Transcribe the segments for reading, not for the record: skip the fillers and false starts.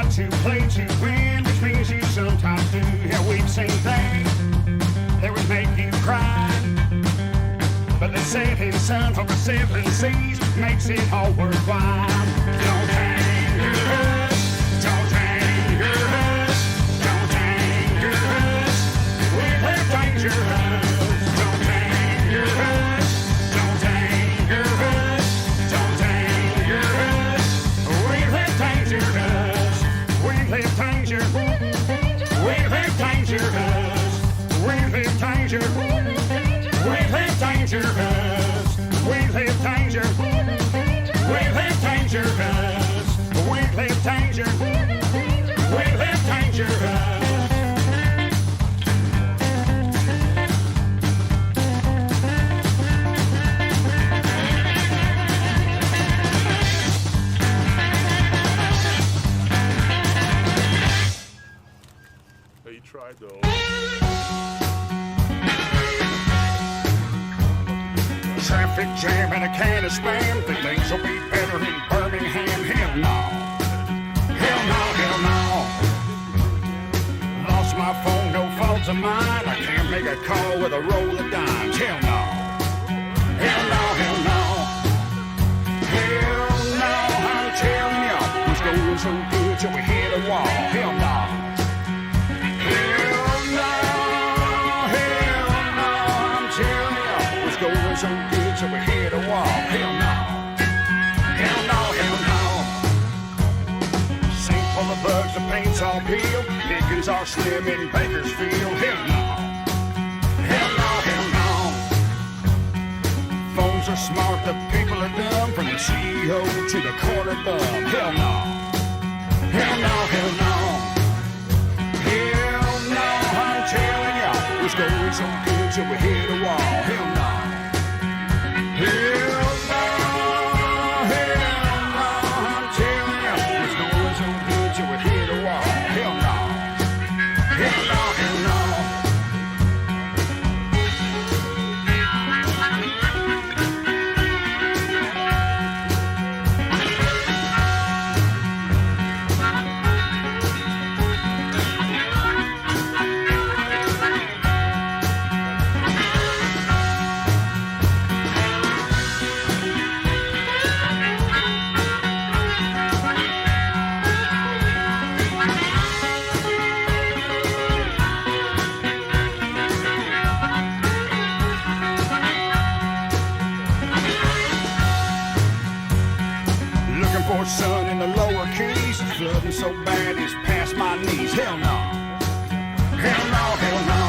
got to play to win, which means you sometimes do. Yeah, we've seen things that would make you cry, but the setting sun from the seven seas makes it all worthwhile. Don't anger us, don't anger us, don't anger us. We've had dangerous. Don't anger us, don't anger us, don't anger us. We've had dangerous. We've had danger. We've had dangerous. We've had danger. We've had dangerous. We've had danger. We've had dangerous. We've had danger. We've had dangerous. He tried though. Traffic jam and a can of spam. Think things will be better in Birmingham. Hell no. Hell no, hell no. Lost my phone, no fault of mine. I can't make a call with a roll of dimes. Hell no. Hell no, hell no. Hell no, I'm telling you. It's going so good till we hit a wall. Hell no. So good till we hit a wall. Hell no. Hell no, hell no. Sink full of bugs, the paint's all peeled. Pickings are slim in Bakersfield. Hell no. Hell no, hell no. Phones are smart, the people are dumb. From the CEO to the corner bum. Hell no. Hell no, hell no. Hell no, I'm telling ya. It's going so good till we hit a wall. Hell no. Hell no, hell no, I'm telling you, it's going so good till we hit a wall. Hell no, hell no, hell no. Sun in the lower keys, flooding so bad it's past my knees. Hell no, hell no, hell no.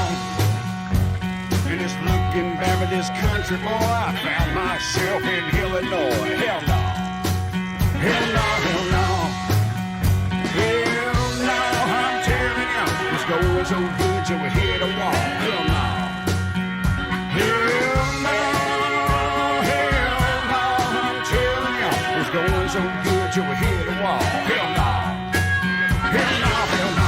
And it's looking bad with this country boy. I found myself in Illinois. Hell no, hell no, hell no. Hell no, I'm telling you, it's going so good till we hit a wall. Hell no, hell no, hell no, I'm telling you, it's going so good till we hit a wall. Hell no. Hell no, hell no.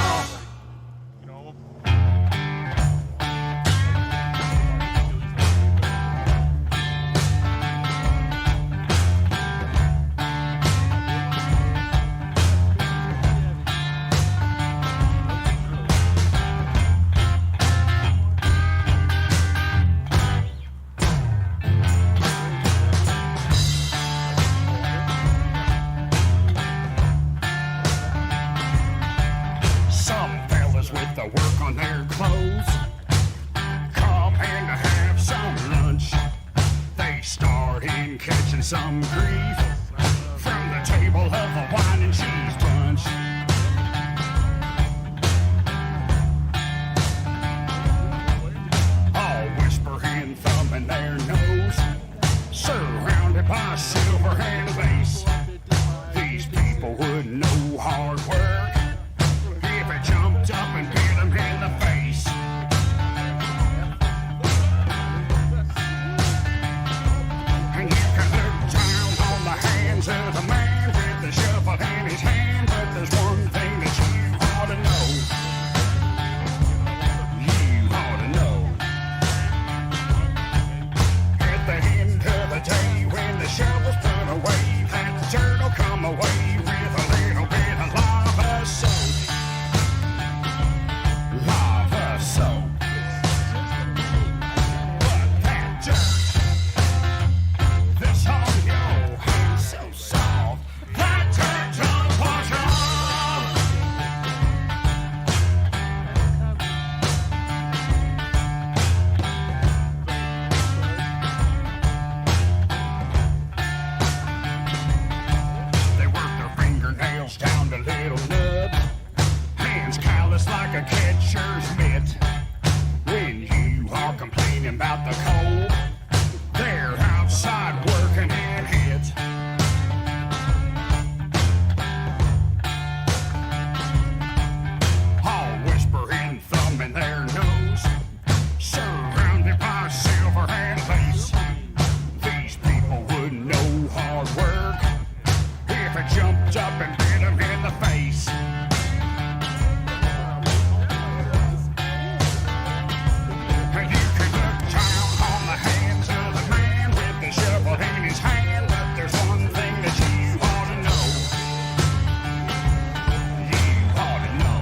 Some grief from the table of a wine and cheese bunch. All whispering, thumbing their nose, surrounded by silver and lace. These people would know hard work if it jumped up and hit them in the face. And you can look down on the hands of the man with the shovel. reached up and hit him in the face. And you can look down on the hands of the man with the shovel in his hand, but there's one thing that you ought to know. You ought to know.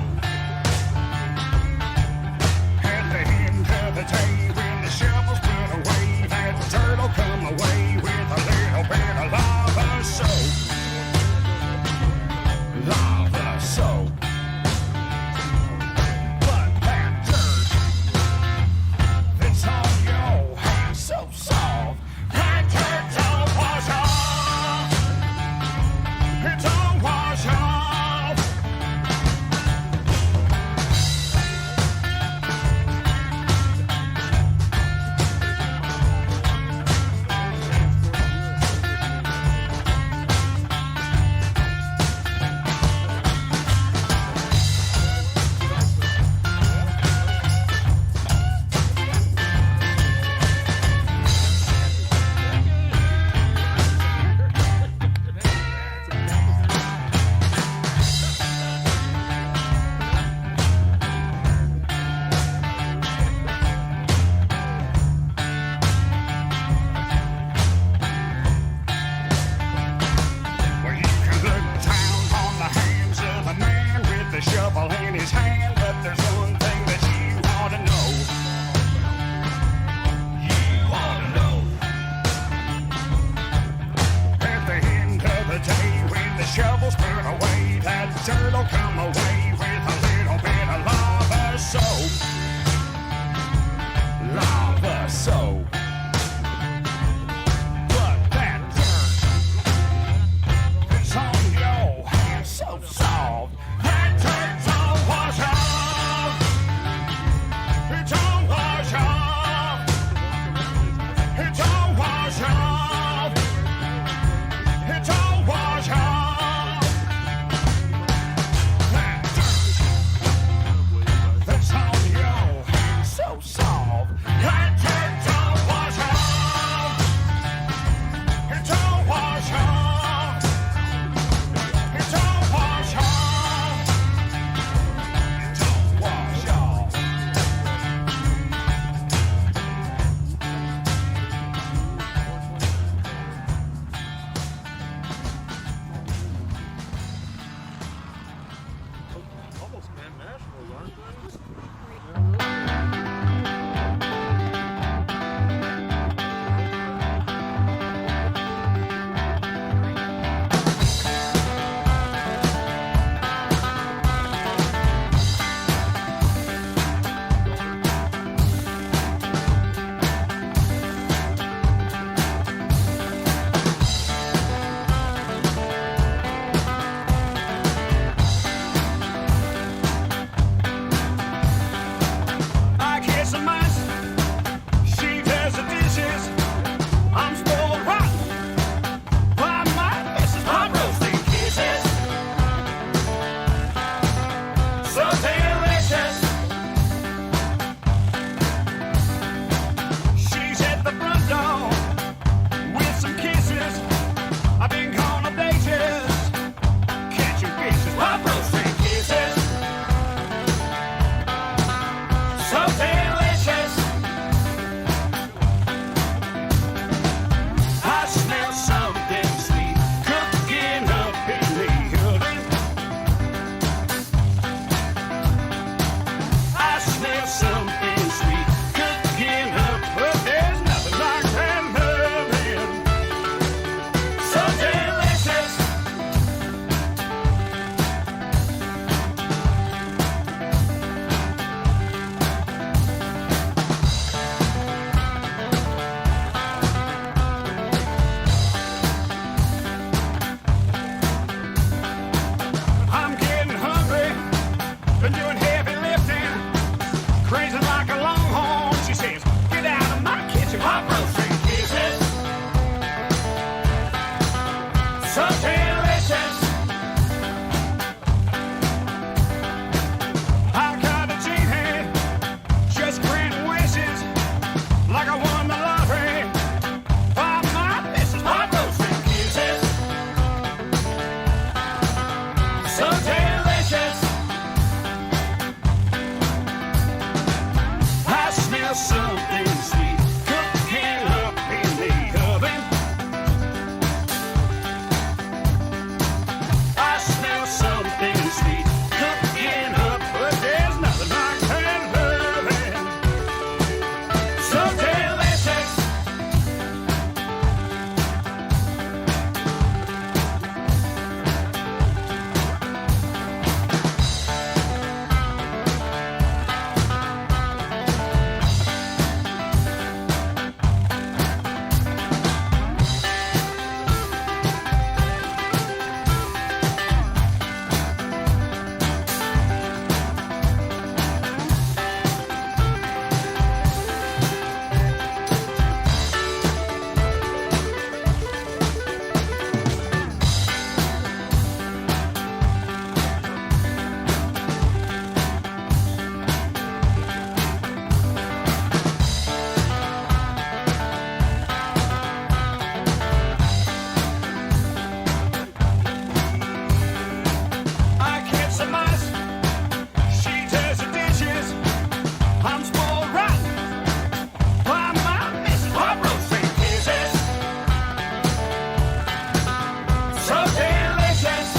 At the end of the day, when the shovel's put away, that dirt'll come away with a little bit of lava soap. Lava soap. But that dirt that's on your hands so soft, that dirt don't wash off. It don't wash off. Well, you can look down on the hands of a man with the shovel in his hand, but there's one thing that you ought to know. You ought to know. At the end of the day, when the shovel's put away, that dirt'll come away with a little bit of lava soap. Lava soap. But that dirt it's on your hands so soft, that dirt don't wash off. It don't wash off. It don't wash off. It don't wash off. That dirt that's on your hands so soft, that dirt don't wash off. It don't wash off. It don't wash off. It don't wash off. Almost nationals, aren't they? so delicious. I smell something sweet cooking up in the oven. I smell something sweet cooking up, but there's nothing like that loving. So delicious. I catch some ice, she does the dishes. I'm spoiled rotten by my missus. Hot roast and kisses, so delicious.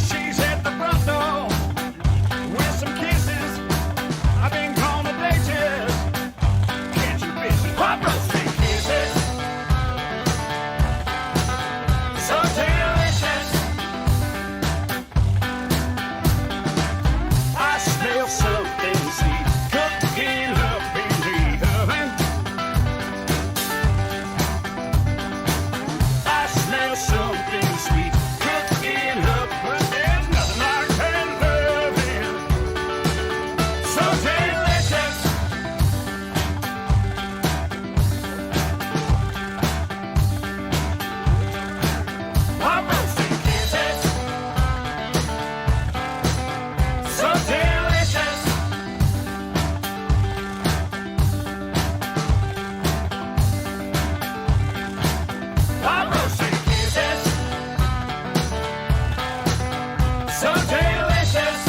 She's at the front door with some kisses. I've been gone a day just catching fishes. Hot roast and kisses, so delicious. I smell something sweet cooking up in the oven. I smell something sweet cooking up, but there's nothing like that loving. So delicious. Hot roast and kisses, so delicious. Hot roast and kisses, so delicious.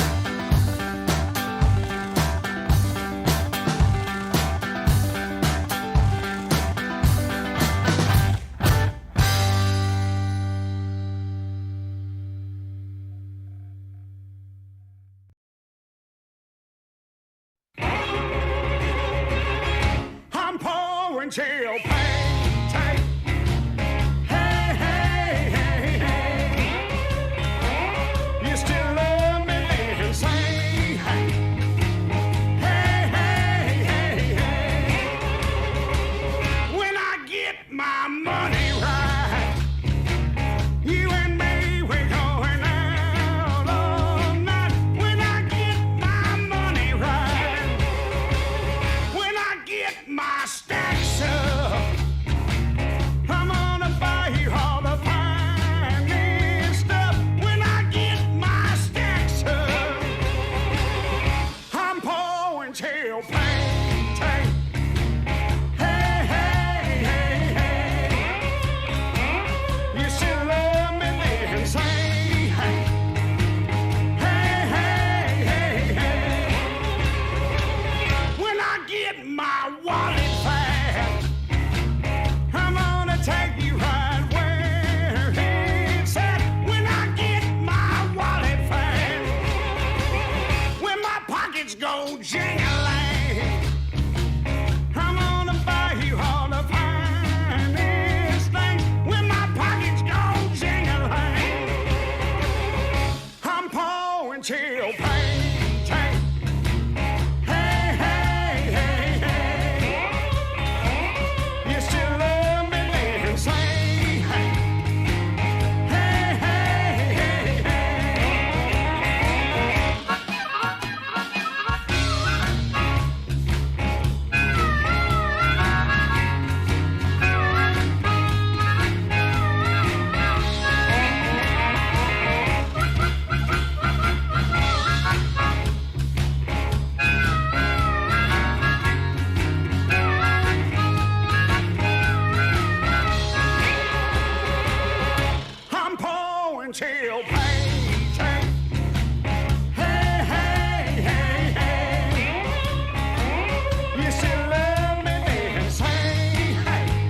I'm pouring chill.